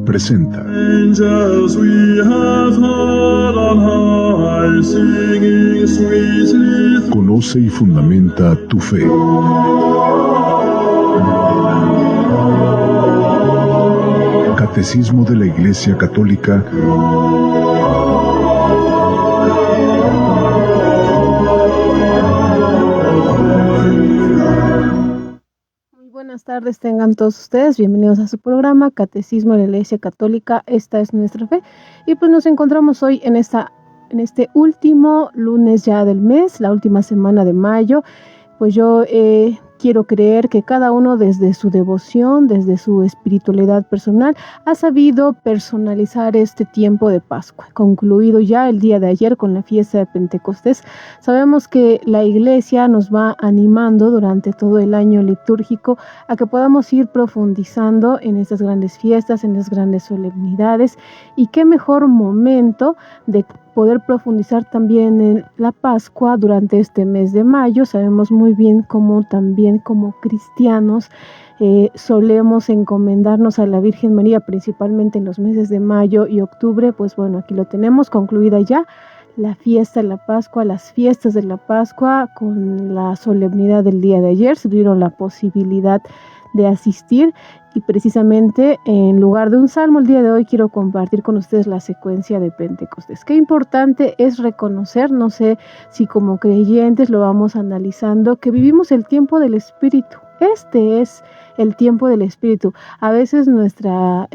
presenta Angels we have heard on high, singing sweetly. Conoce y fundamenta tu fe. Catecismo de la Iglesia Católica. Buenas tardes, tengan todos ustedes bienvenidos a su programa Catecismo de la Iglesia Católica. Esta es nuestra fe y pues nos encontramos hoy en este último lunes ya del mes, la última semana de mayo. Pues yo quiero creer que cada uno desde su devoción, desde su espiritualidad personal, ha sabido personalizar este tiempo de Pascua. Concluido ya el día de ayer con la fiesta de Pentecostés, sabemos que la Iglesia nos va animando durante todo el año litúrgico a que podamos ir profundizando en estas grandes fiestas, en estas grandes solemnidades, y qué mejor momento de poder profundizar también en la Pascua durante este mes de mayo. Sabemos muy bien cómo también como cristianos solemos encomendarnos a la Virgen María, principalmente en los meses de mayo y octubre. Pues bueno, aquí lo tenemos concluida ya la fiesta de la Pascua, las fiestas de la Pascua con la solemnidad del día de ayer. Se tuvieron la posibilidad de asistir y precisamente en lugar de un salmo el día de hoy quiero compartir con ustedes la secuencia de Pentecostés. Qué importante es reconocer, no sé si como creyentes lo vamos analizando, que vivimos el tiempo del Espíritu. Este es el tiempo del Espíritu. A veces nuestra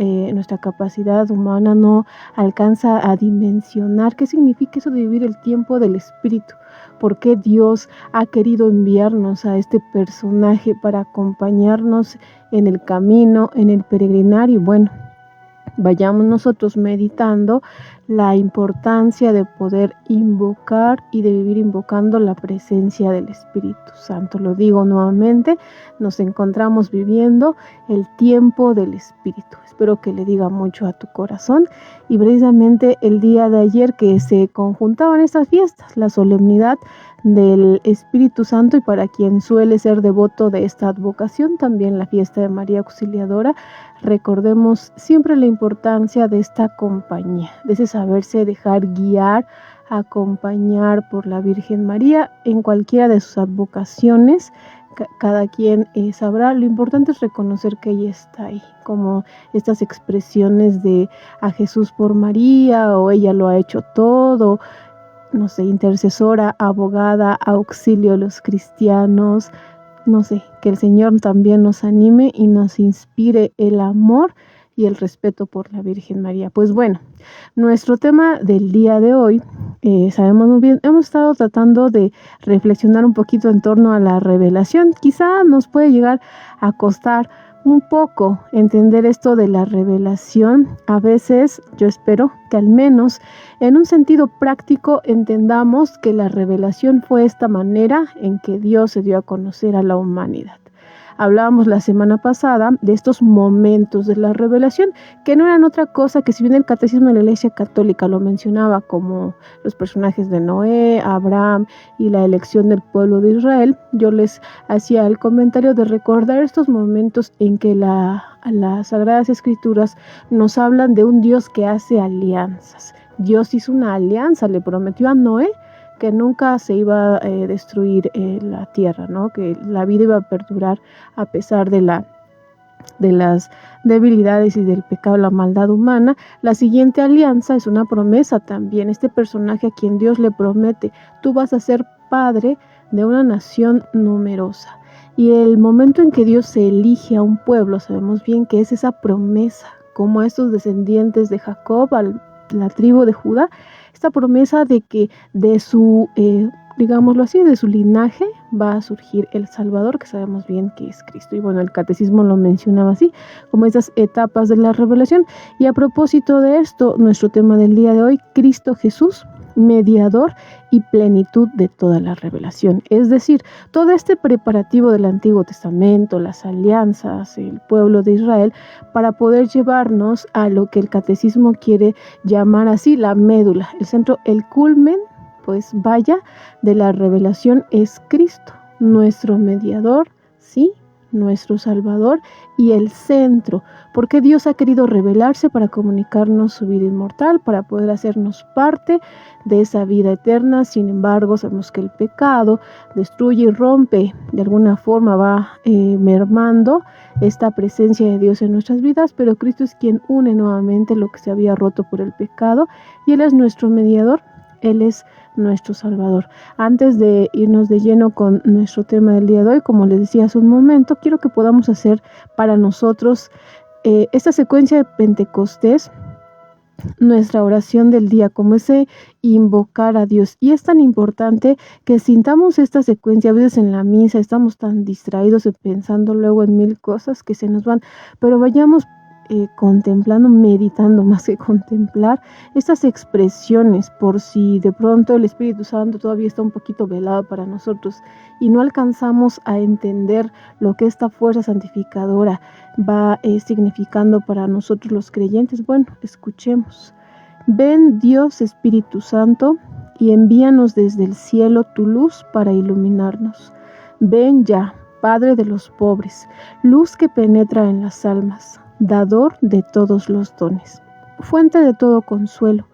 capacidad humana no alcanza a dimensionar qué significa eso de vivir el tiempo del Espíritu. ¿Por qué Dios ha querido enviarnos a este personaje para acompañarnos en el camino, en el peregrinar? Y bueno, vayamos nosotros meditando la importancia de poder invocar y de vivir invocando la presencia del Espíritu Santo. Lo digo nuevamente, nos encontramos viviendo el tiempo del Espíritu. Espero que le diga mucho a tu corazón. Y precisamente el día de ayer que se conjuntaban estas fiestas, la solemnidad del Espíritu Santo, y para quien suele ser devoto de esta advocación, también la fiesta de María Auxiliadora, recordemos siempre la importancia de esta compañía, de ese saberse dejar guiar, acompañar por la Virgen María en cualquiera de sus advocaciones. Cada quien sabrá. Lo importante es reconocer que ella está ahí, como estas expresiones de a Jesús por María, o ella lo ha hecho todo, no sé, intercesora, abogada, auxilio a los cristianos. No sé, que el Señor también nos anime y nos inspire el amor y el respeto por la Virgen María. Pues bueno, nuestro tema del día de hoy, sabemos muy bien, hemos estado tratando de reflexionar un poquito en torno a la revelación. Quizá nos puede llegar a costar un poco entender esto de la revelación. A veces yo espero que al menos en un sentido práctico entendamos que la revelación fue esta manera en que Dios se dio a conocer a la humanidad. Hablábamos la semana pasada de estos momentos de la revelación, que no eran otra cosa que, si bien el Catecismo de la Iglesia Católica lo mencionaba como los personajes de Noé, Abraham y la elección del pueblo de Israel, yo les hacía el comentario de recordar estos momentos en que las Sagradas Escrituras nos hablan de un Dios que hace alianzas. Dios hizo una alianza, le prometió a Noé que nunca se iba a destruir la tierra, ¿no? Que la vida iba a perdurar a pesar de las debilidades y del pecado, la maldad humana. La siguiente alianza es una promesa también. Este personaje a quien Dios le promete: tú vas a ser padre de una nación numerosa. Y el momento en que Dios se elige a un pueblo, sabemos bien que es esa promesa, como a estos descendientes de Jacob, a la tribu de Judá, esta promesa de que de su, digámoslo así, de su linaje va a surgir el Salvador, que sabemos bien que es Cristo. Y bueno, el Catecismo lo mencionaba así, como esas etapas de la revelación. Y a propósito de esto, nuestro tema del día de hoy: Cristo Jesús, mediador y plenitud de toda la revelación. Es decir, todo este preparativo del Antiguo Testamento, las alianzas, el pueblo de Israel, para poder llevarnos a lo que el Catecismo quiere llamar así la médula, el centro, el culmen, pues vaya, de la revelación es Cristo, nuestro mediador, sí, nuestro Salvador y el centro, porque Dios ha querido revelarse para comunicarnos su vida inmortal, para poder hacernos parte de esa vida eterna. Sin embargo, sabemos que el pecado destruye y rompe, de alguna forma va mermando esta presencia de Dios en nuestras vidas, pero Cristo es quien une nuevamente lo que se había roto por el pecado, y Él es nuestro mediador, Él es nuestro Salvador. Antes de irnos de lleno con nuestro tema del día de hoy, como les decía hace un momento, quiero que podamos hacer para nosotros esta secuencia de Pentecostés, nuestra oración del día, como ese invocar a Dios. Y es tan importante que sintamos esta secuencia. A veces en la misa estamos tan distraídos pensando luego en mil cosas que se nos van, pero vayamos contemplando, meditando más que contemplar estas expresiones, por si de pronto el Espíritu Santo todavía está un poquito velado para nosotros y no alcanzamos a entender lo que esta fuerza santificadora va significando para nosotros los creyentes. Bueno, escuchemos. Ven, Dios Espíritu Santo, y envíanos desde el cielo tu luz para iluminarnos. Ven ya, Padre de los pobres, luz que penetra en las almas, dador de todos los dones, fuente de todo consuelo,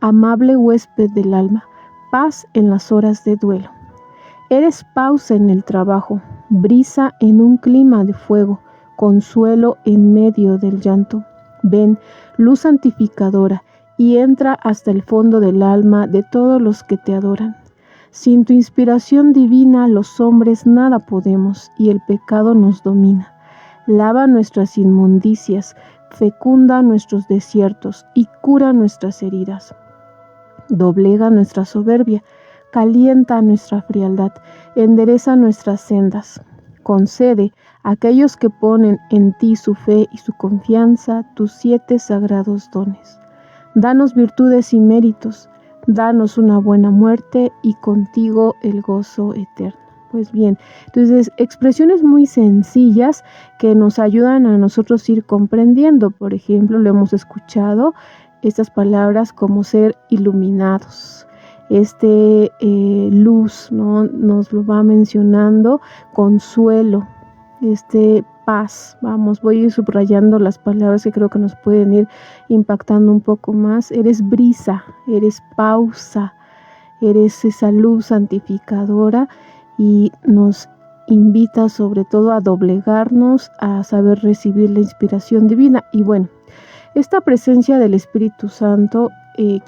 amable huésped del alma, paz en las horas de duelo. Eres pausa en el trabajo, brisa en un clima de fuego, consuelo en medio del llanto. Ven, luz santificadora, y entra hasta el fondo del alma de todos los que te adoran. Sin tu inspiración divina los hombres nada podemos, y el pecado nos domina. Lava nuestras inmundicias, fecunda nuestros desiertos y cura nuestras heridas. Doblega nuestra soberbia, calienta nuestra frialdad, endereza nuestras sendas. Concede a aquellos que ponen en ti su fe y su confianza tus 7 sagrados dones. Danos virtudes y méritos, danos una buena muerte y contigo el gozo eterno. Pues bien, entonces expresiones muy sencillas que nos ayudan a nosotros ir comprendiendo. Por ejemplo, lo hemos escuchado estas palabras como ser iluminados. Luz, ¿no? Nos lo va mencionando, consuelo, paz. Voy a ir subrayando las palabras que creo que nos pueden ir impactando un poco más. Eres brisa, eres pausa, eres esa luz santificadora, y nos invita sobre todo a doblegarnos, a saber recibir la inspiración divina. Y bueno, esta presencia del Espíritu Santo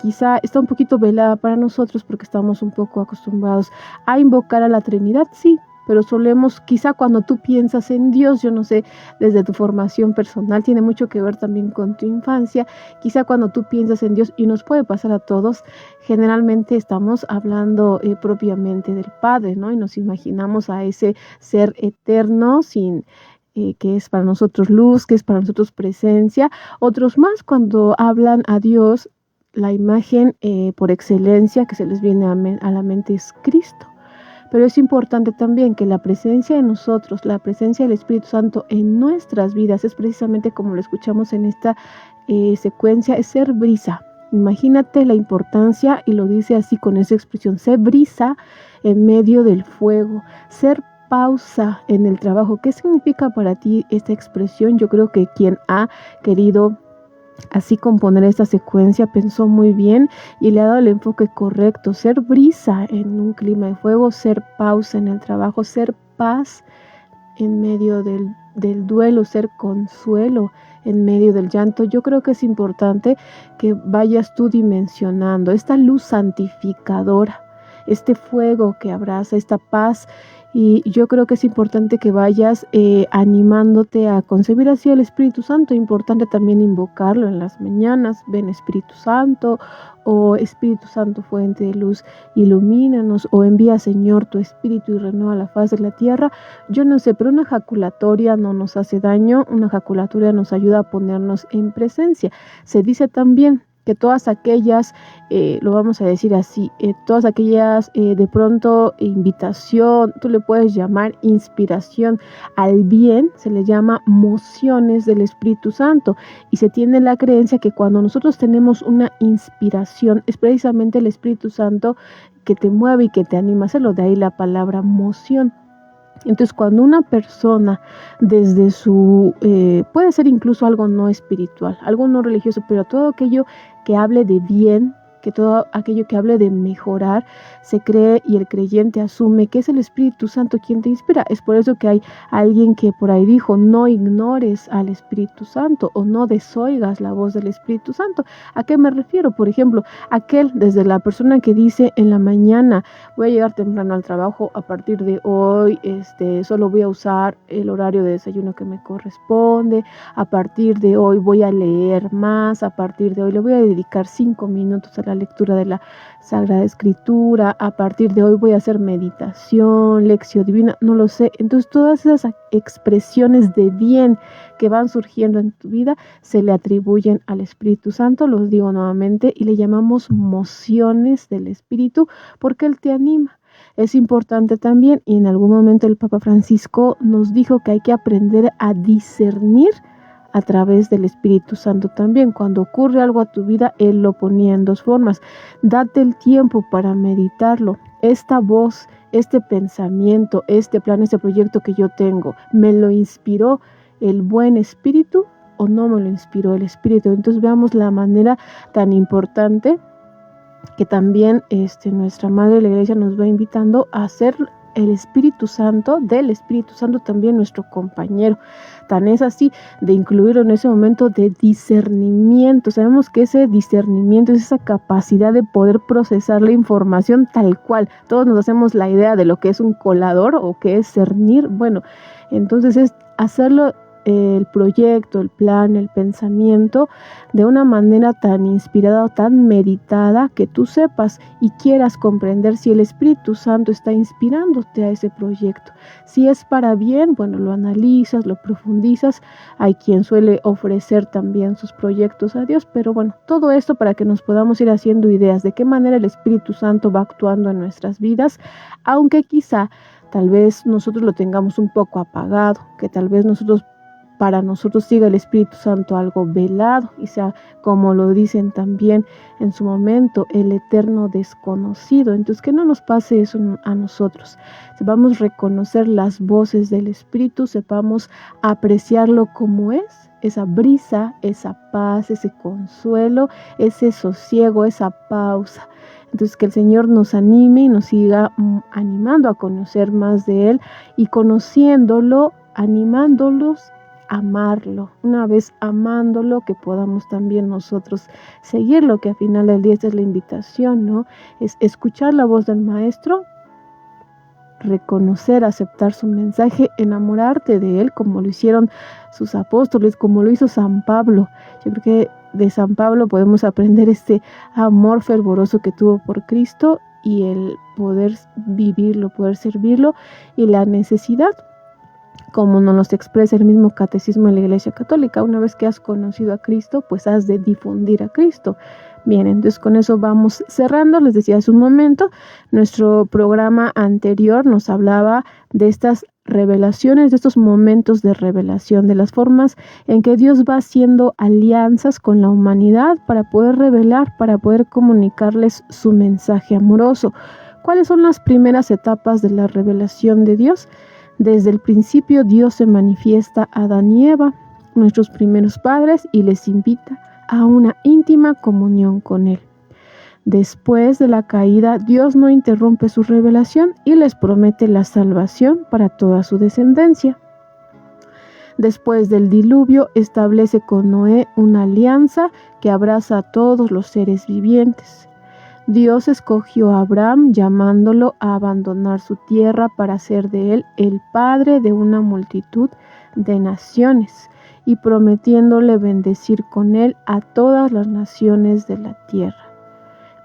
quizá está un poquito velada para nosotros porque estamos un poco acostumbrados a invocar a la Trinidad, sí, pero solemos, quizá cuando tú piensas en Dios, yo no sé, desde tu formación personal, tiene mucho que ver también con tu infancia, quizá cuando tú piensas en Dios, y nos puede pasar a todos, generalmente estamos hablando propiamente del Padre, ¿no? Y nos imaginamos a ese ser eterno, sin que es para nosotros luz, que es para nosotros presencia. Otros más, cuando hablan a Dios, la imagen por excelencia que se les viene a la mente es Cristo. Pero es importante también que la presencia de nosotros, la presencia del Espíritu Santo en nuestras vidas, es precisamente como lo escuchamos en esta secuencia, es ser brisa. Imagínate la importancia, y lo dice así con esa expresión, ser brisa en medio del fuego, ser pausa en el trabajo. ¿Qué significa para ti esta expresión? Yo creo que quien ha querido así componer esta secuencia pensó muy bien y le ha dado el enfoque correcto. Ser brisa en un clima de fuego, ser pausa en el trabajo, ser paz en medio del duelo, ser consuelo en medio del llanto. Yo creo que es importante que vayas tú dimensionando esta luz santificadora, este fuego que abraza, esta paz. Y yo creo que es importante que vayas animándote a concebir así al Espíritu Santo. Importante también invocarlo en las mañanas. Ven Espíritu Santo, o Espíritu Santo, fuente de luz, ilumínanos, o envía Señor tu Espíritu y renueva la faz de la tierra. Yo no sé, pero una jaculatoria no nos hace daño. Una jaculatoria nos ayuda a ponernos en presencia. Se dice también que todas aquellas, lo vamos a decir así, todas aquellas de pronto invitación, tú le puedes llamar inspiración al bien, se le llama mociones del Espíritu Santo, y se tiene la creencia que cuando nosotros tenemos una inspiración, es precisamente el Espíritu Santo que te mueve y que te anima a hacerlo, de ahí la palabra moción. Entonces, cuando una persona desde su, puede ser incluso algo no espiritual, algo no religioso, pero todo aquello que hable de bien, que todo aquello que hable de mejorar, se cree y el creyente asume que es el Espíritu Santo quien te inspira. Es por eso que hay alguien que por ahí dijo, no ignores al Espíritu Santo o no desoigas la voz del Espíritu Santo. ¿A qué me refiero? Por ejemplo, desde la persona que dice en la mañana, voy a llegar temprano al trabajo, a partir de hoy solo voy a usar el horario de desayuno que me corresponde, a partir de hoy voy a leer más, a partir de hoy le voy a dedicar 5 minutos a la lectura de la Sagrada Escritura, a partir de hoy voy a hacer meditación, lección divina, no lo sé. Entonces todas esas expresiones de bien que van surgiendo en tu vida se le atribuyen al Espíritu Santo, los digo nuevamente, y le llamamos mociones del Espíritu porque Él te anima. Es importante también, y en algún momento el Papa Francisco nos dijo que hay que aprender a discernir a través del Espíritu Santo también. Cuando ocurre algo a tu vida, Él lo ponía en 2 formas. Date el tiempo para meditarlo. Esta voz, este pensamiento, este plan, este proyecto que yo tengo, ¿me lo inspiró el buen Espíritu o no me lo inspiró el Espíritu? Entonces veamos la manera tan importante que también nuestra Madre la Iglesia nos va invitando a hacer el Espíritu Santo, del Espíritu Santo también nuestro compañero. Tan es así de incluirlo en ese momento de discernimiento. Sabemos que ese discernimiento es esa capacidad de poder procesar la información tal cual. Todos nos hacemos la idea de lo que es un colador o que es cernir. Bueno, entonces es hacerlo el proyecto, el plan, el pensamiento de una manera tan inspirada o tan meditada que tú sepas y quieras comprender si el Espíritu Santo está inspirándote a ese proyecto. Si es para bien, bueno, lo analizas, lo profundizas. Hay quien suele ofrecer también sus proyectos a Dios, pero bueno, todo esto para que nos podamos ir haciendo ideas de qué manera el Espíritu Santo va actuando en nuestras vidas, aunque quizá tal vez nosotros lo tengamos un poco apagado, que tal vez para nosotros siga el Espíritu Santo algo velado y sea, como lo dicen también en su momento, el eterno desconocido. Entonces, que no nos pase eso a nosotros. Sepamos reconocer las voces del Espíritu, sepamos apreciarlo como es, esa brisa, esa paz, ese consuelo, ese sosiego, esa pausa. Entonces, que el Señor nos anime y nos siga animando a conocer más de Él y conociéndolo, animándolos, amarlo. Una vez amándolo, que podamos también nosotros seguirlo, que al final del día esta es la invitación, ¿no? Es escuchar la voz del Maestro, reconocer, aceptar su mensaje, enamorarte de Él, como lo hicieron sus apóstoles, como lo hizo San Pablo. Yo creo que de San Pablo podemos aprender este amor fervoroso que tuvo por Cristo y el poder vivirlo, poder servirlo y la necesidad, como nos los expresa el mismo catecismo de la Iglesia Católica. Una vez que has conocido a Cristo, pues has de difundir a Cristo. Bien, entonces con eso vamos cerrando. Les decía hace un momento, nuestro programa anterior nos hablaba de estas revelaciones, de estos momentos de revelación, de las formas en que Dios va haciendo alianzas con la humanidad para poder revelar, para poder comunicarles su mensaje amoroso. ¿Cuáles son las primeras etapas de la revelación de Dios? Desde el principio Dios se manifiesta a Adán y Eva, nuestros primeros padres, y les invita a una íntima comunión con Él. Después de la caída, Dios no interrumpe su revelación y les promete la salvación para toda su descendencia. Después del diluvio, establece con Noé una alianza que abraza a todos los seres vivientes. Dios escogió a Abraham llamándolo a abandonar su tierra para hacer de él el padre de una multitud de naciones y prometiéndole bendecir con él a todas las naciones de la tierra.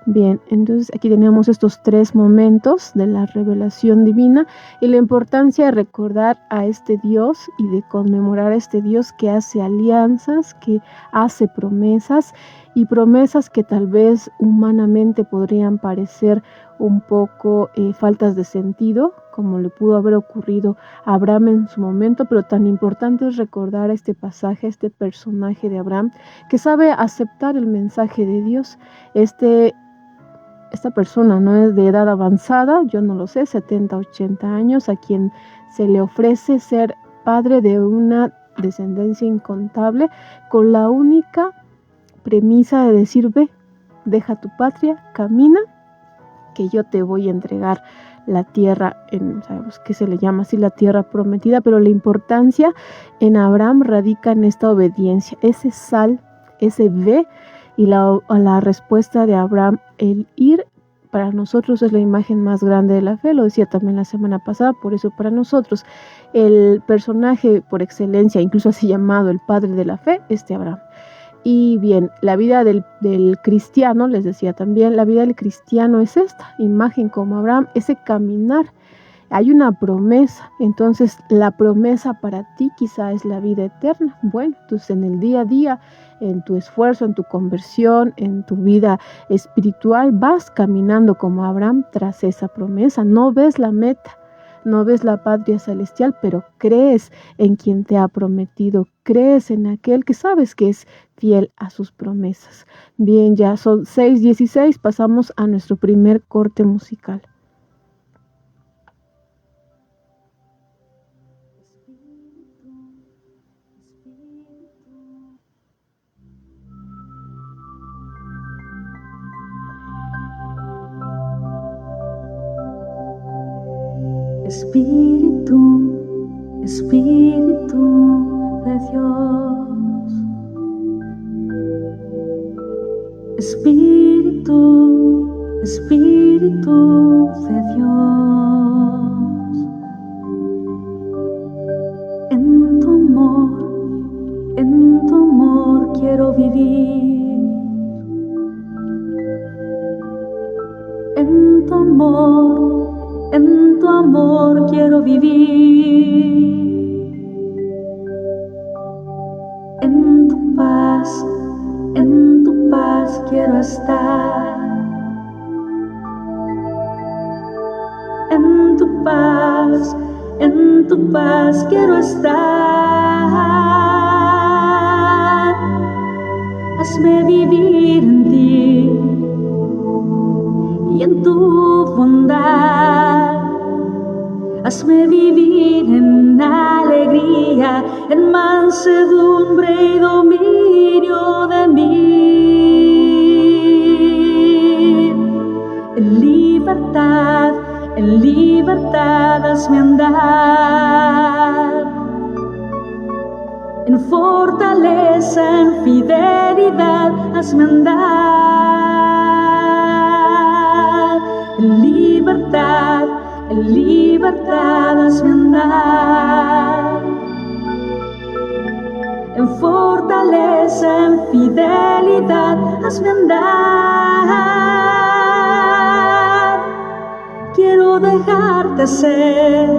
Bien, entonces aquí tenemos estos 3 momentos de la revelación divina y la importancia de recordar a este Dios y de conmemorar a este Dios que hace alianzas, que hace promesas y promesas que tal vez humanamente podrían parecer un poco faltas de sentido, como le pudo haber ocurrido a Abraham en su momento, pero tan importante es recordar este pasaje, este personaje de Abraham que sabe aceptar el mensaje de Dios, esta persona no es de edad avanzada, yo no lo sé, 70, 80 años, a quien se le ofrece ser padre de una descendencia incontable, con la única premisa de decir: ve, deja tu patria, camina, que yo te voy a entregar la tierra, sabemos que se le llama así la tierra prometida, pero la importancia en Abraham radica en esta obediencia, ese sal, ese ve, y la respuesta de Abraham, el ir, para nosotros es la imagen más grande de la fe, lo decía también la semana pasada, por eso para nosotros el personaje por excelencia, incluso así llamado el padre de la fe, Abraham. Y bien, la vida del cristiano, les decía también, la vida del cristiano es esta imagen como Abraham, ese caminar. Hay una promesa, entonces la promesa para ti quizá es la vida eterna. Bueno, entonces en el día a día, en tu esfuerzo, en tu conversión, en tu vida espiritual, vas caminando como Abraham tras esa promesa. No ves la meta, no ves la patria celestial, pero crees en quien te ha prometido, crees en aquel que sabes que es fiel a sus promesas. Bien, ya son 6:16, pasamos a nuestro primer corte musical. Espíritu, Espíritu de Dios. Espíritu, Espíritu de Dios. En tu amor quiero vivir. En tu amor quiero vivir. En tu paz quiero estar. En tu paz quiero estar. Hazme vivir en ti y en tu bondad. Hazme vivir en alegría, en mansedumbre y dominio de mí. En libertad hazme andar. En fortaleza, en fidelidad hazme andar. En libertad hazme andar. En fortaleza, en fidelidad hazme andar. Quiero dejarte ser,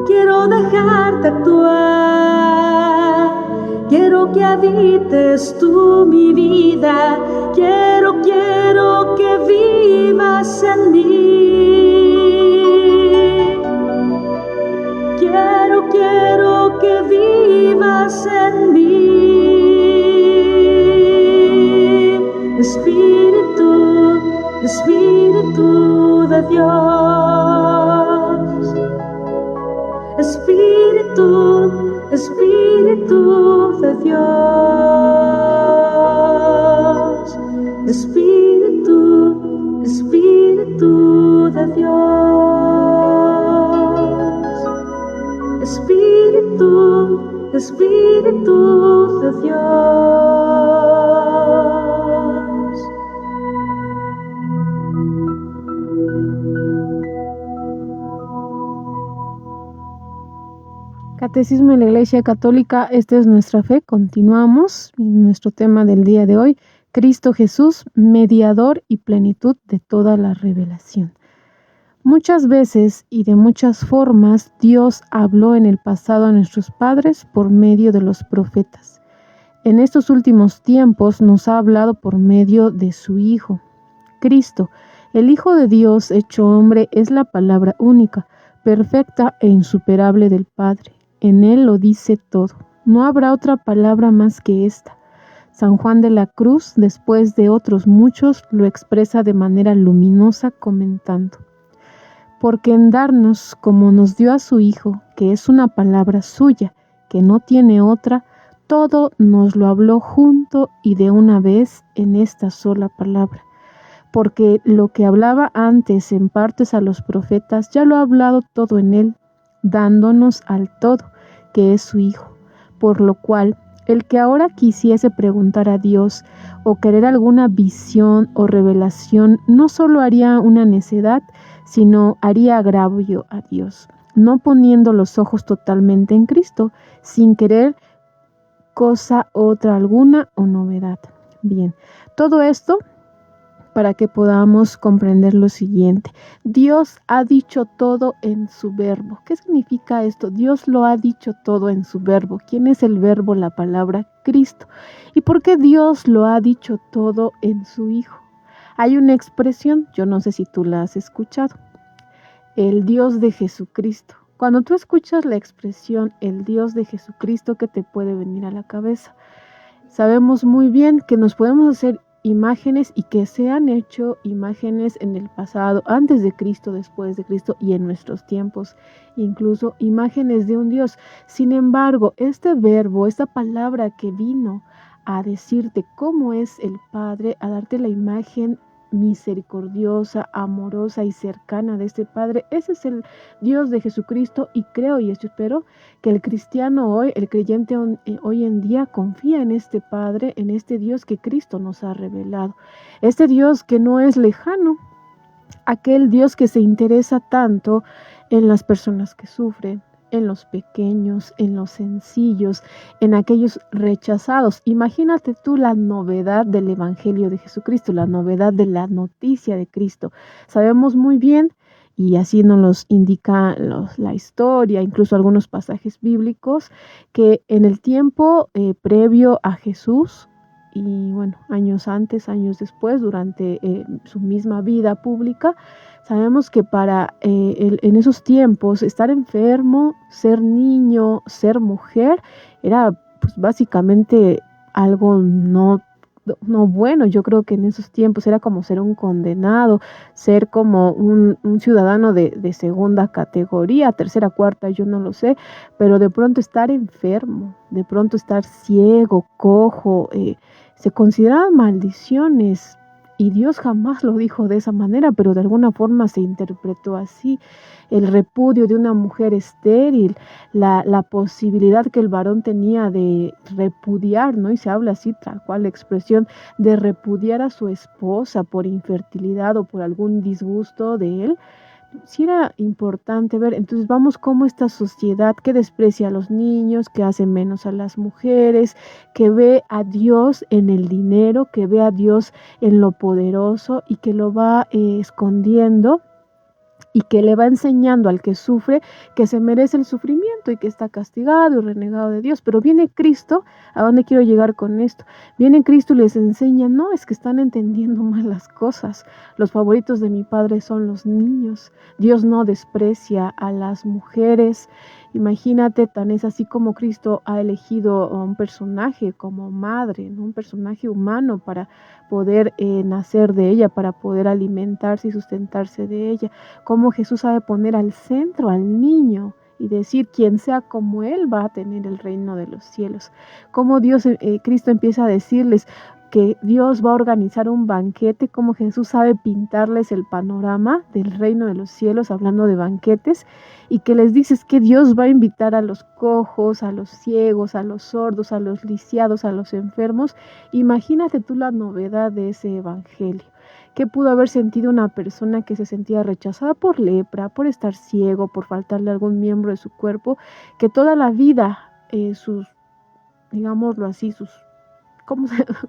quiero dejarte actuar. Quiero que habites tú mi vida. Quiero que vivas en mí. Quiero que vivas en mí. Espíritu, Espíritu de Dios. Espíritu, Espíritu de Dios. Espíritu, Espíritu de Dios. Espíritu, Espíritu de Dios. Catecismo de la Iglesia Católica, esta es nuestra fe. Continuamos en nuestro tema del día de hoy: Cristo Jesús, mediador y plenitud de toda la revelación. Muchas veces y de muchas formas Dios habló en el pasado a nuestros padres por medio de los profetas. En estos últimos tiempos nos ha hablado por medio de su Hijo. Cristo, el Hijo de Dios hecho hombre, es la palabra única, perfecta e insuperable del Padre. En Él lo dice todo. No habrá otra palabra más que esta. San Juan de la Cruz, después de otros muchos, lo expresa de manera luminosa comentando: porque en darnos como nos dio a su Hijo, que es una palabra suya, que no tiene otra, todo nos lo habló junto y de una vez en esta sola palabra. Porque lo que hablaba antes en partes a los profetas, ya lo ha hablado todo en él, dándonos al todo, que es su Hijo. Por lo cual, el que ahora quisiese preguntar a Dios o querer alguna visión o revelación, no solo haría una necedad, sino haría agravio a Dios, no poniendo los ojos totalmente en Cristo, sin querer cosa otra alguna o novedad. Bien, todo esto para que podamos comprender lo siguiente. Dios ha dicho todo en su verbo. ¿Qué significa esto? Dios lo ha dicho todo en su verbo. ¿Quién es el verbo? La palabra Cristo. ¿Y por qué Dios lo ha dicho todo en su Hijo? Hay una expresión, yo no sé si tú la has escuchado, el Dios de Jesucristo. Cuando tú escuchas la expresión el Dios de Jesucristo, ¿qué te puede venir a la cabeza? Sabemos muy bien que nos podemos hacer imágenes y que se han hecho imágenes en el pasado, antes de Cristo, después de Cristo y en nuestros tiempos, incluso imágenes de un Dios. Sin embargo, este verbo, esta palabra que vino a decirte cómo es el Padre, a darte la imagen misericordiosa, amorosa y cercana de este Padre, ese es el Dios de Jesucristo, y creo y espero que el cristiano hoy, el creyente hoy en día confía en este Padre, en este Dios que Cristo nos ha revelado, este Dios que no es lejano, aquel Dios que se interesa tanto en las personas que sufren, en los pequeños, en los sencillos, en aquellos rechazados. Imagínate tú la novedad del Evangelio de Jesucristo, la novedad de la noticia de Cristo. Sabemos muy bien, y así nos los indica la historia, incluso algunos pasajes bíblicos, que en el tiempo previo a Jesús, y bueno, años antes, años después, durante su misma vida pública, sabemos que para en esos tiempos estar enfermo, ser niño, ser mujer, era pues básicamente algo no bueno. Yo creo que en esos tiempos era como ser un condenado, ser como un ciudadano de segunda categoría, tercera, cuarta, yo no lo sé, pero de pronto estar enfermo, de pronto estar ciego, cojo, se consideraban maldiciones. Y Dios jamás lo dijo de esa manera, pero de alguna forma se interpretó así. El repudio de una mujer estéril, la posibilidad que el varón tenía de repudiar, ¿no? Y se habla así, tal cual la expresión, de repudiar a su esposa por infertilidad o por algún disgusto de él. Sí era importante ver. Entonces vamos cómo esta sociedad que desprecia a los niños, que hace menos a las mujeres, que ve a Dios en el dinero, que ve a Dios en lo poderoso y que lo va escondiendo, y que le va enseñando al que sufre que se merece el sufrimiento y que está castigado y renegado de Dios. Pero viene Cristo. ¿A dónde quiero llegar con esto? Viene Cristo y les enseña: no, es que están entendiendo mal las cosas. Los favoritos de mi Padre son los niños. Dios no desprecia a las mujeres. Imagínate, tan es así como Cristo ha elegido a un personaje como madre, ¿no? Un personaje humano para poder nacer de ella, para poder alimentarse y sustentarse de ella. Cómo Jesús sabe poner al centro al niño y decir: quien sea como él va a tener el reino de los cielos. Cómo Cristo empieza a decirles que Dios va a organizar un banquete, como Jesús sabe pintarles el panorama del reino de los cielos, hablando de banquetes, y que les dices que Dios va a invitar a los cojos, a los ciegos, a los sordos, a los lisiados, a los enfermos. Imagínate tú la novedad de ese evangelio. ¿Qué pudo haber sentido una persona que se sentía rechazada por lepra, por estar ciego, por faltarle algún miembro de su cuerpo, que toda la vida digámoslo así, sus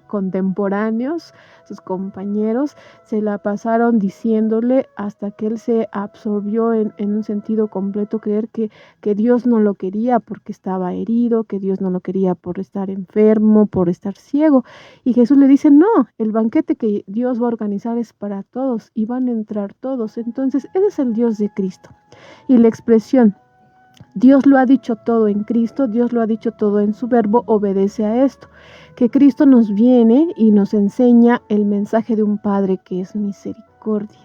contemporáneos, sus compañeros, se la pasaron diciéndole, hasta que él se absorbió en un sentido completo, creer que Dios no lo quería porque estaba herido, que Dios no lo quería por estar enfermo, por estar ciego? Y Jesús le dice: no, el banquete que Dios va a organizar es para todos y van a entrar todos. Entonces ese es el Dios de Cristo. Y la expresión Dios lo ha dicho todo en Cristo, Dios lo ha dicho todo en su verbo, obedece a esto. Que Cristo nos viene y nos enseña el mensaje de un Padre que es misericordia,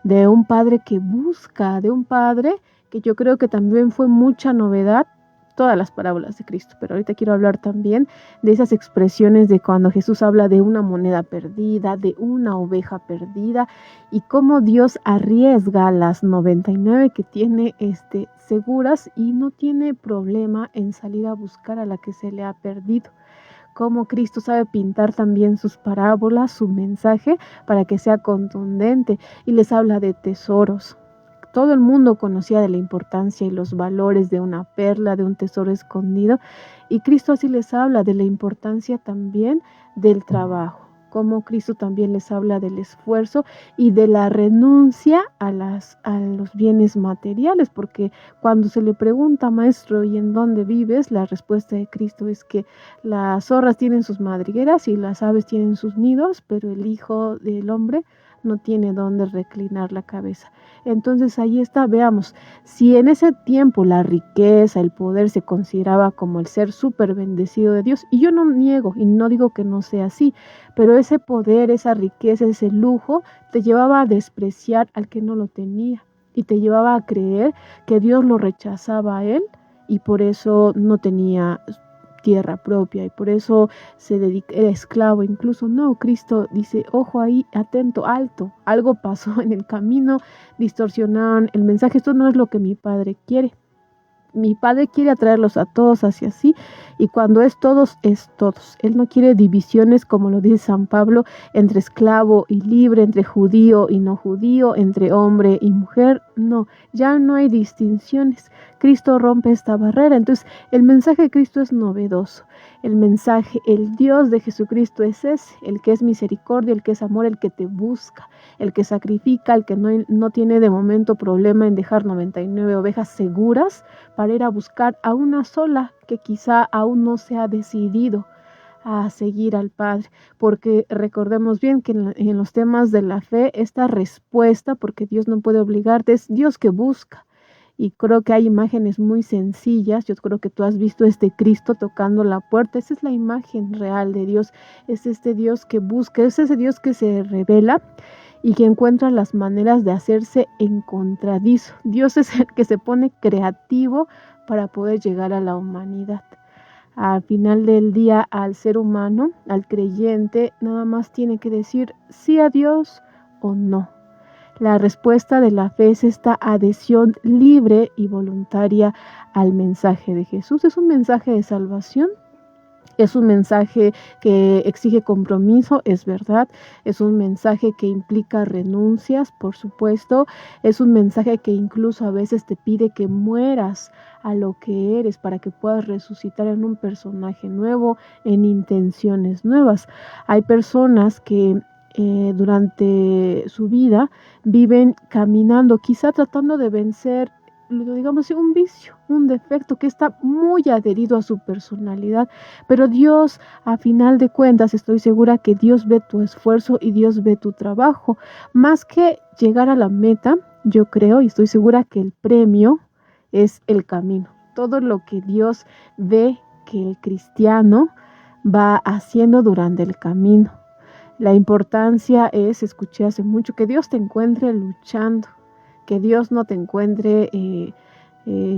de un Padre que busca, de un Padre que yo creo que también fue mucha novedad, todas las parábolas de Cristo, pero ahorita quiero hablar también de esas expresiones de cuando Jesús habla de una moneda perdida, de una oveja perdida, y cómo Dios arriesga las 99 que tiene seguras y no tiene problema en salir a buscar a la que se le ha perdido. Cómo Cristo sabe pintar también sus parábolas, su mensaje, para que sea contundente, y les habla de tesoros. Todo el mundo conocía de la importancia y los valores de una perla, de un tesoro escondido, y Cristo así les habla de la importancia también del trabajo, como Cristo también les habla del esfuerzo y de la renuncia a los bienes materiales, porque cuando se le pregunta, maestro, ¿y en dónde vives?, la respuesta de Cristo es que las zorras tienen sus madrigueras y las aves tienen sus nidos, pero el Hijo del Hombre no tiene dónde reclinar la cabeza. Entonces ahí está, veamos, si en ese tiempo la riqueza, el poder se consideraba como el ser súper bendecido de Dios, y yo no niego y no digo que no sea así, pero ese poder, esa riqueza, ese lujo te llevaba a despreciar al que no lo tenía y te llevaba a creer que Dios lo rechazaba a él y por eso no tenía tierra propia y por eso era esclavo incluso. No, Cristo dice, ojo ahí, atento, alto, algo pasó en el camino, distorsionaron el mensaje, esto no es lo que mi Padre quiere. Mi Padre quiere atraerlos a todos hacia sí, y cuando es todos, es todos. Él no quiere divisiones, como lo dice San Pablo, entre esclavo y libre, entre judío y no judío, entre hombre y mujer. No, ya no hay distinciones. Cristo rompe esta barrera. Entonces, el mensaje de Cristo es novedoso. El mensaje, el Dios de Jesucristo es ese, el que es misericordia, el que es amor, el que te busca, el que sacrifica, el que no tiene de momento problema en dejar 99 ovejas seguras para ir a buscar a una sola que quizá aún no se ha decidido a seguir al Padre, porque recordemos bien que en los temas de la fe, esta respuesta, porque Dios no puede obligarte, es Dios que busca. Y creo que hay imágenes muy sencillas. Yo creo que tú has visto Cristo tocando la puerta. Esa es la imagen real de Dios. Es este Dios que busca, es ese Dios que se revela y que encuentra las maneras de hacerse encontradizo. Dios es el que se pone creativo para poder llegar a la humanidad. Al final del día, al ser humano, al creyente, nada más tiene que decir sí a Dios o no. La respuesta de la fe es esta adhesión libre y voluntaria al mensaje de Jesús. Es un mensaje de salvación, es un mensaje que exige compromiso, es verdad. Es un mensaje que implica renuncias, por supuesto. Es un mensaje que incluso a veces te pide que mueras a lo que eres para que puedas resucitar en un personaje nuevo, en intenciones nuevas. Hay personas que durante su vida viven caminando, quizá tratando de vencer, digamos, un vicio, un defecto que está muy adherido a su personalidad, pero Dios, a final de cuentas, estoy segura que Dios ve tu esfuerzo y Dios ve tu trabajo. Más que llegar a la meta, yo creo y estoy segura que el premio es el camino. Todo lo que Dios ve que el cristiano va haciendo durante el camino. La importancia es, escuché hace mucho, que Dios te encuentre luchando, que Dios no te encuentre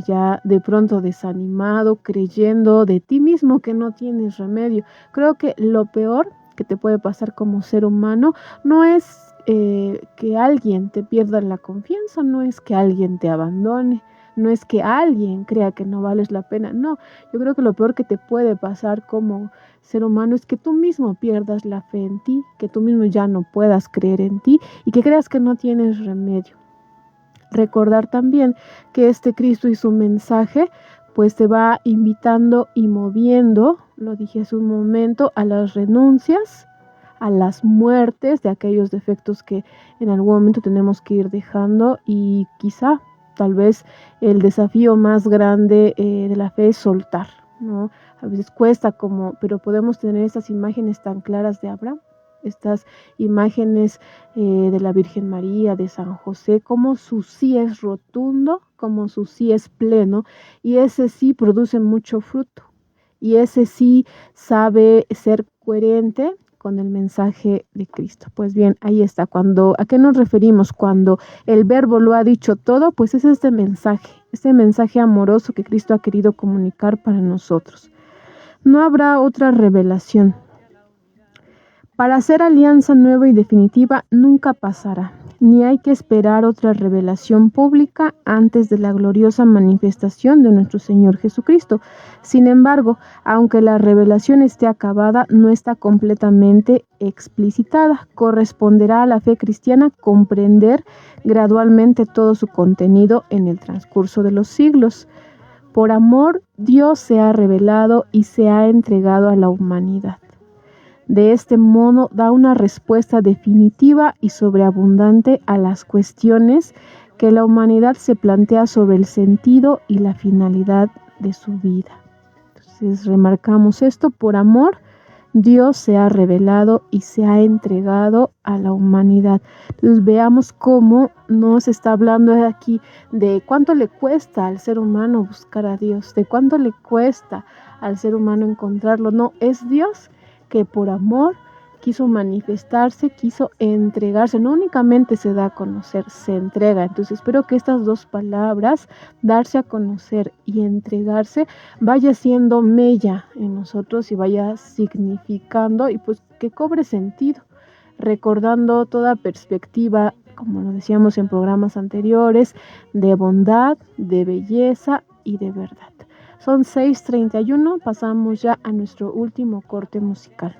ya de pronto desanimado, creyendo de ti mismo que no tienes remedio. Creo que lo peor que te puede pasar como ser humano no es que alguien te pierda la confianza, no es que alguien te abandone, no es que alguien crea que no vales la pena. No, yo creo que lo peor que te puede pasar como ser humano es que tú mismo pierdas la fe en ti, que tú mismo ya no puedas creer en ti y que creas que no tienes remedio. Recordar también que Cristo y su mensaje pues te va invitando y moviendo, lo dije hace un momento, a las renuncias, a las muertes de aquellos defectos que en algún momento tenemos que ir dejando, y quizá, tal vez, el desafío más grande de la fe es soltar, ¿no? A veces cuesta pero podemos tener esas imágenes tan claras de Abraham. estas imágenes de la Virgen María, de San José, como su sí es rotundo, como su sí es pleno, y ese sí produce mucho fruto, y ese sí sabe ser coherente con el mensaje de Cristo. Pues bien, ahí está. ¿A qué nos referimos? Cuando el Verbo lo ha dicho todo, pues es este mensaje amoroso que Cristo ha querido comunicar para nosotros. No habrá otra revelación. Para hacer alianza nueva y definitiva nunca pasará, ni hay que esperar otra revelación pública antes de la gloriosa manifestación de nuestro Señor Jesucristo. Sin embargo, aunque la revelación esté acabada, no está completamente explicitada. Corresponderá a la fe cristiana comprender gradualmente todo su contenido en el transcurso de los siglos. Por amor, Dios se ha revelado y se ha entregado a la humanidad. De este modo da una respuesta definitiva y sobreabundante a las cuestiones que la humanidad se plantea sobre el sentido y la finalidad de su vida. Entonces remarcamos esto: por amor, Dios se ha revelado y se ha entregado a la humanidad. Entonces veamos cómo nos está hablando aquí de cuánto le cuesta al ser humano buscar a Dios, de cuánto le cuesta al ser humano encontrarlo. No, es Dios que por amor quiso manifestarse, quiso entregarse, no únicamente se da a conocer, se entrega. Entonces espero que estas dos palabras, darse a conocer y entregarse, vaya siendo mella en nosotros y vaya significando y pues que cobre sentido, recordando toda perspectiva, como lo decíamos en programas anteriores, de bondad, de belleza y de verdad. Son 6:31, pasamos ya a nuestro último corte musical.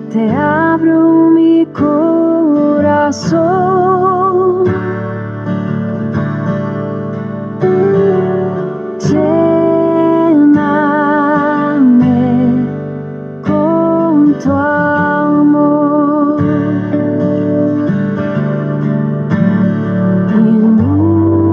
Te abro mi corazón, lléname con tu amor, inúndame,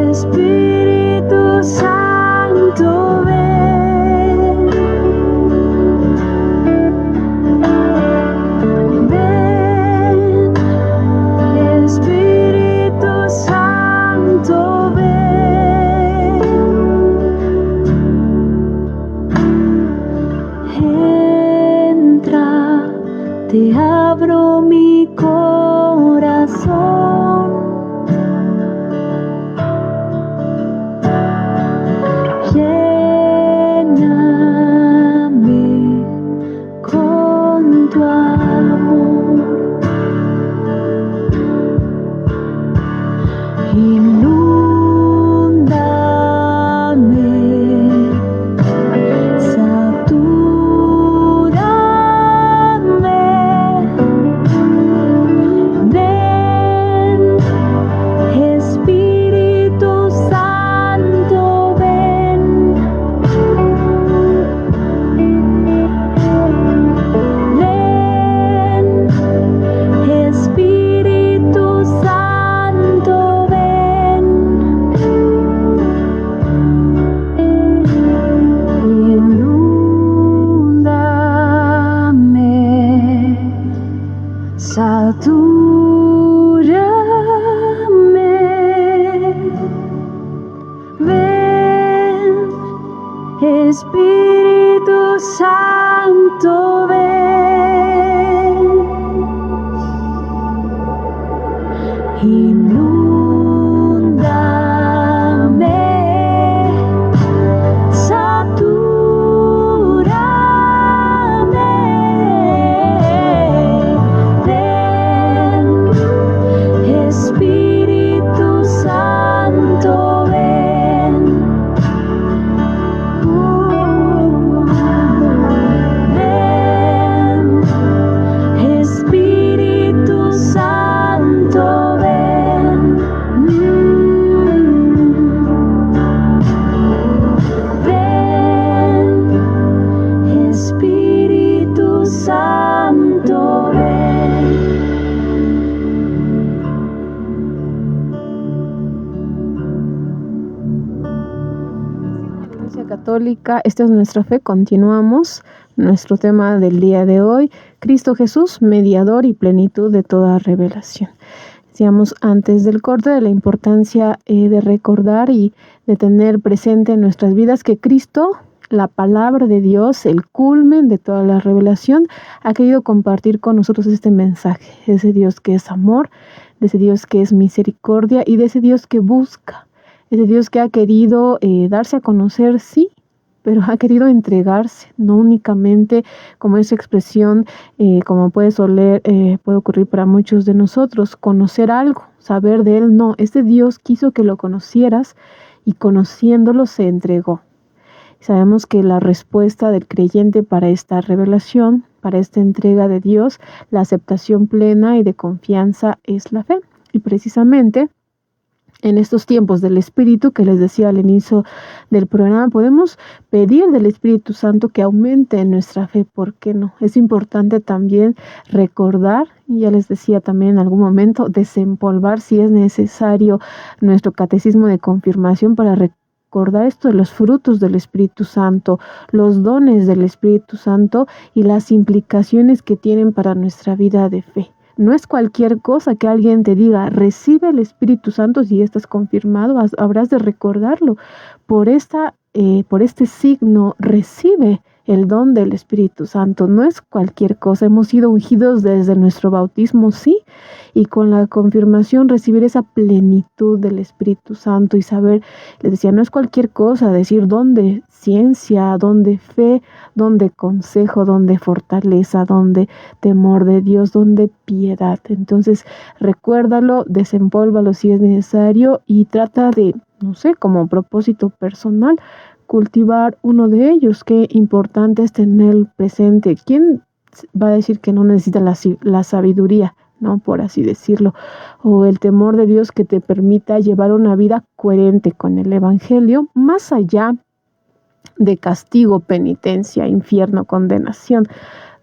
Espíritu Santo, ven, ven, Espíritu Santo, ven, entra, te abro mi corazón. Satúrame, ven, Espíritu Espíritu Santo, ven, inúndame, satúrame, ven, Espíritu Santo, ven, ven, Espíritu Santo, ven, ven, Espíritu Santo, ven. Iglesia Católica, esta es nuestra fe. Continuamos nuestro tema del día de hoy: Cristo Jesús, mediador y plenitud de toda revelación. Decíamos antes del corte de la importancia de recordar y de tener presente en nuestras vidas que Cristo, la palabra de Dios, el culmen de toda la revelación, ha querido compartir con nosotros este mensaje, de ese Dios que es amor, de ese Dios que es misericordia y de ese Dios que busca, ese Dios que ha querido darse a conocer, sí, pero ha querido entregarse, no únicamente como esa expresión, como puede ocurrir para muchos de nosotros, conocer algo, saber de Él. No, este Dios quiso que lo conocieras y conociéndolo se entregó. Sabemos que la respuesta del creyente para esta revelación, para esta entrega de Dios, la aceptación plena y de confianza es la fe. Y precisamente en estos tiempos del Espíritu, que les decía al inicio del programa, podemos pedir del Espíritu Santo que aumente en nuestra fe. ¿Por qué no? Es importante también recordar, y ya les decía también en algún momento, desempolvar si es necesario nuestro catecismo de confirmación para recordar esto de los frutos del Espíritu Santo, los dones del Espíritu Santo y las implicaciones que tienen para nuestra vida de fe. No es cualquier cosa que alguien te diga, recibe el Espíritu Santo. Si estás confirmado, habrás de recordarlo. Por este signo, recibe el don del Espíritu Santo. No es cualquier cosa. Hemos sido ungidos desde nuestro bautismo, sí, y con la confirmación recibir esa plenitud del Espíritu Santo y saber, les decía, no es cualquier cosa, decir don de ciencia, don de fe, don de consejo, don de fortaleza, don de temor de Dios, don de piedad. Entonces, recuérdalo, desempólvalo si es necesario y trata de, no sé, como propósito personal, cultivar uno de ellos. Qué importante es tener presente. ¿Quién va a decir que no necesita la sabiduría, no, por así decirlo, o el temor de Dios que te permita llevar una vida coherente con el Evangelio, más allá de castigo, penitencia, infierno, condenación?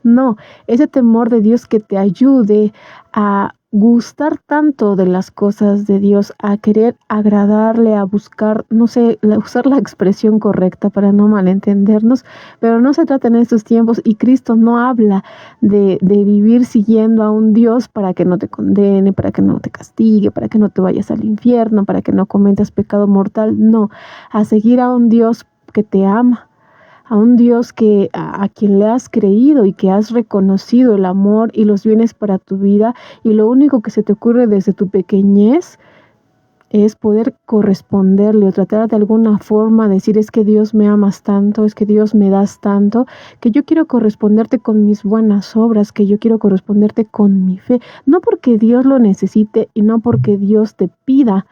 No, ese temor de Dios que te ayude a gustar tanto de las cosas de Dios, a querer agradarle, a buscar, no sé, usar la expresión correcta para no malentendernos, pero no se trata en estos tiempos, y Cristo no habla de vivir siguiendo a un Dios para que no te condene, para que no te castigue, para que no te vayas al infierno, para que no cometas pecado mortal. No, a seguir a un Dios que te ama, a un Dios a quien le has creído y que has reconocido el amor y los bienes para tu vida, y lo único que se te ocurre desde tu pequeñez es poder corresponderle o tratar de alguna forma de decir, es que Dios me amas tanto, es que Dios me das tanto, que yo quiero corresponderte con mis buenas obras, que yo quiero corresponderte con mi fe, no porque Dios lo necesite y no porque Dios te pida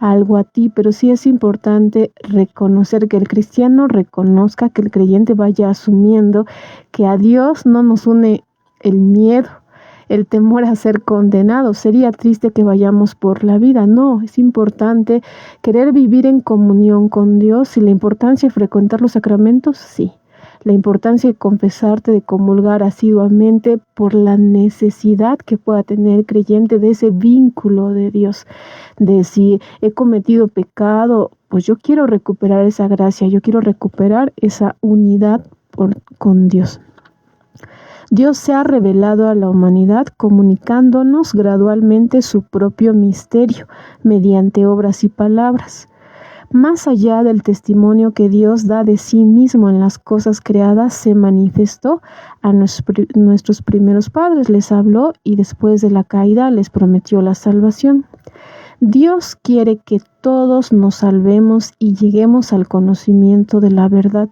algo a ti, pero sí es importante reconocer, que el cristiano reconozca, que el creyente vaya asumiendo que a Dios no nos une el miedo, el temor a ser condenado. Sería triste que vayamos por la vida. No, es importante querer vivir en comunión con Dios. Y la importancia de frecuentar los sacramentos, sí. La importancia de confesarte, de comulgar asiduamente, por la necesidad que pueda tener el creyente de ese vínculo de Dios, de si he cometido pecado, pues yo quiero recuperar esa gracia, yo quiero recuperar esa unidad con Dios. Dios se ha revelado a la humanidad comunicándonos gradualmente su propio misterio mediante obras y palabras. Más allá del testimonio que Dios da de sí mismo en las cosas creadas, se manifestó a nuestros primeros padres, les habló y después de la caída les prometió la salvación. Dios quiere que todos nos salvemos y lleguemos al conocimiento de la verdad,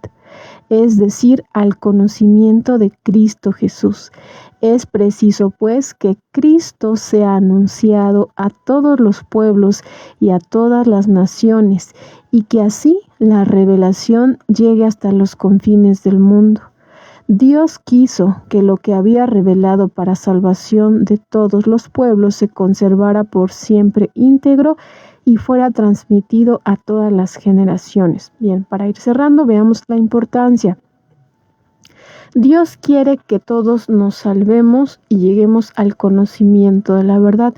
es decir, al conocimiento de Cristo Jesús. Es preciso, pues, que Cristo sea anunciado a todos los pueblos y a todas las naciones, y que así la revelación llegue hasta los confines del mundo. Dios quiso que lo que había revelado para salvación de todos los pueblos se conservara por siempre íntegro y fuera transmitido a todas las generaciones. Bien, para ir cerrando, veamos la importancia. Dios quiere que todos nos salvemos y lleguemos al conocimiento de la verdad.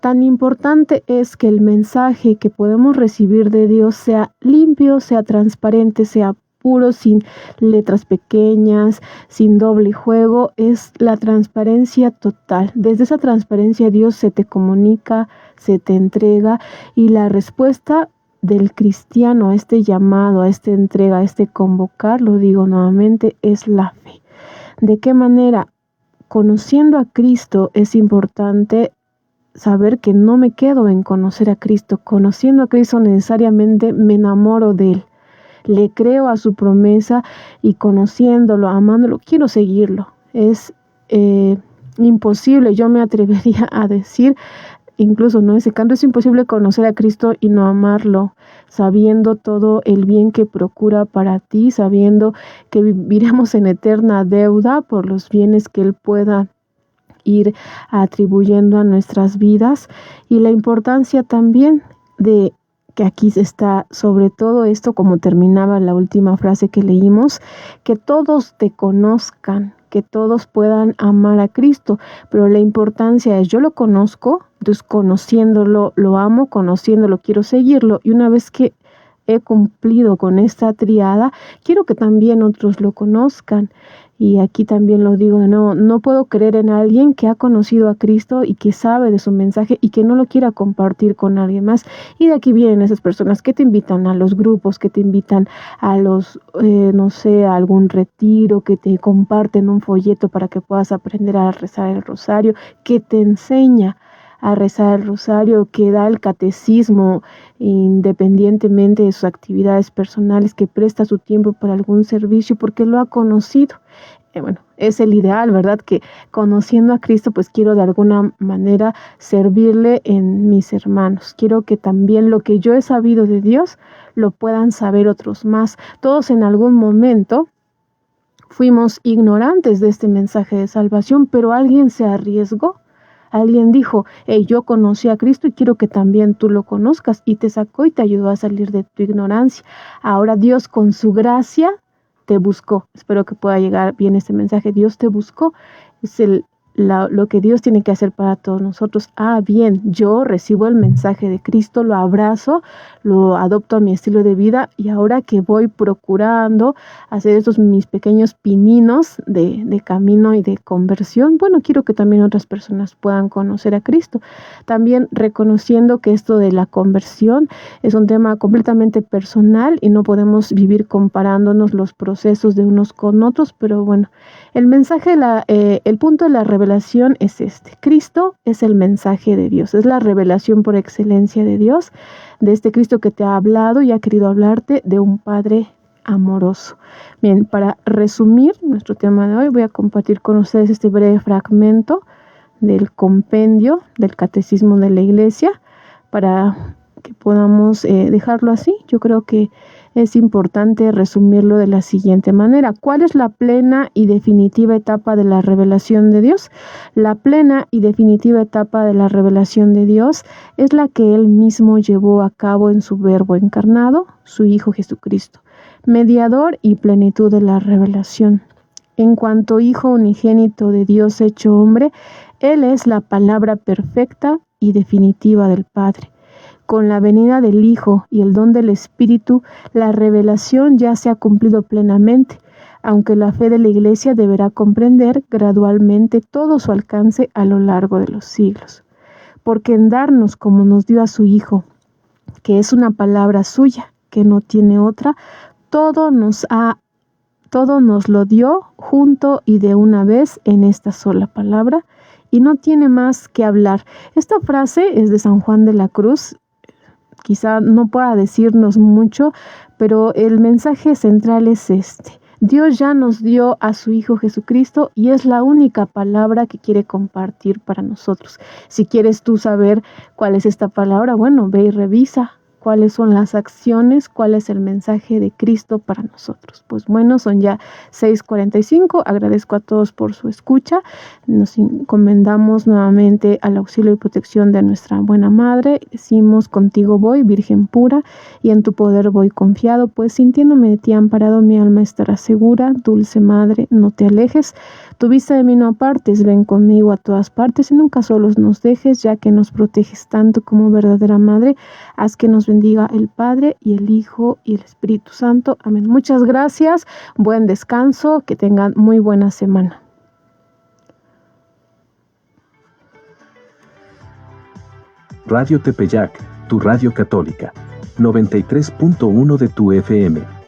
Tan importante es que el mensaje que podemos recibir de Dios sea limpio, sea transparente, sea puro, sin letras pequeñas, sin doble juego. Es la transparencia total. Desde esa transparencia Dios se te comunica, se te entrega, y la respuesta del cristiano a este llamado, a esta entrega, a este convocar, lo digo nuevamente, es la fe. ¿De qué manera? Conociendo a Cristo es importante saber que no me quedo en conocer a Cristo. Conociendo a Cristo necesariamente me enamoro de Él. Le creo a su promesa y conociéndolo, amándolo, quiero seguirlo. Es imposible, yo me atrevería a decir, incluso no ese canto, es imposible conocer a Cristo y no amarlo, sabiendo todo el bien que procura para ti, sabiendo que viviremos en eterna deuda por los bienes que Él pueda ir atribuyendo a nuestras vidas, y la importancia también de que aquí está sobre todo esto, como terminaba la última frase que leímos, que todos te conozcan, que todos puedan amar a Cristo, pero la importancia es, yo lo conozco, entonces conociéndolo lo amo, conociéndolo quiero seguirlo, y una vez que he cumplido con esta triada, quiero que también otros lo conozcan. Y aquí también lo digo de nuevo, no puedo creer en alguien que ha conocido a Cristo y que sabe de su mensaje y que no lo quiera compartir con alguien más. Y de aquí vienen esas personas que te invitan a los grupos, que te invitan a los, a algún retiro, que te comparten un folleto para que puedas aprender a rezar el rosario, que te enseña a rezar el rosario, que da el catecismo independientemente de sus actividades personales, que presta su tiempo para algún servicio porque lo ha conocido. Es el ideal, ¿verdad? Que conociendo a Cristo, pues quiero de alguna manera servirle en mis hermanos. Quiero que también lo que yo he sabido de Dios lo puedan saber otros más. Todos en algún momento fuimos ignorantes de este mensaje de salvación, pero alguien se arriesgó. Alguien dijo, yo conocí a Cristo y quiero que también tú lo conozcas, y te sacó y te ayudó a salir de tu ignorancia. Ahora Dios con su gracia te buscó. Espero que pueda llegar bien este mensaje. Dios te buscó. Es lo que Dios tiene que hacer para todos nosotros. Bien, yo recibo el mensaje de Cristo, lo abrazo, lo adopto a mi estilo de vida, y ahora que voy procurando hacer estos mis pequeños pininos de camino y de conversión, quiero que también otras personas puedan conocer a Cristo. También reconociendo que esto de la conversión es un tema completamente personal y no podemos vivir comparándonos los procesos de unos con otros, pero el mensaje, el punto de la revelación es este. Cristo es el mensaje de Dios, es la revelación por excelencia de Dios, de este Cristo que te ha hablado y ha querido hablarte de un Padre amoroso. Bien, para resumir nuestro tema de hoy, voy a compartir con ustedes este breve fragmento del compendio del Catecismo de la Iglesia para que podamos dejarlo así. Yo creo que es importante resumirlo de la siguiente manera. ¿Cuál es la plena y definitiva etapa de la revelación de Dios? La plena y definitiva etapa de la revelación de Dios es la que Él mismo llevó a cabo en su Verbo encarnado, su Hijo Jesucristo, mediador y plenitud de la revelación. En cuanto Hijo unigénito de Dios hecho hombre, Él es la palabra perfecta y definitiva del Padre. Con la venida del Hijo y el don del Espíritu, la revelación ya se ha cumplido plenamente, aunque la fe de la Iglesia deberá comprender gradualmente todo su alcance a lo largo de los siglos. Porque en darnos como nos dio a su Hijo, que es una palabra suya que no tiene otra. Todo nos lo dio junto y de una vez en esta sola palabra y no tiene más que hablar. Esta frase es de San Juan de la Cruz. Quizá no pueda decirnos mucho, pero el mensaje central es este. Dios ya nos dio a su Hijo Jesucristo y es la única palabra que quiere compartir para nosotros. Si quieres tú saber cuál es esta palabra, bueno, ve y revisa cuáles son las acciones, cuál es el mensaje de Cristo para nosotros. Pues bueno, son ya 6:45. Agradezco a todos por su escucha. Nos encomendamos nuevamente al auxilio y protección de nuestra buena Madre. Decimos: contigo voy, Virgen pura, y en tu poder voy confiado, pues sintiéndome de ti amparado, mi alma estará segura. Dulce Madre, no te alejes. Tu vista de mí no apartes, ven conmigo a todas partes y nunca solos nos dejes, ya que nos proteges tanto como verdadera Madre. Haz que nos bendiga el Padre y el Hijo y el Espíritu Santo. Amén. Muchas gracias, buen descanso, que tengan muy buena semana. Radio Tepeyac, tu radio católica. 93.1 de tu FM.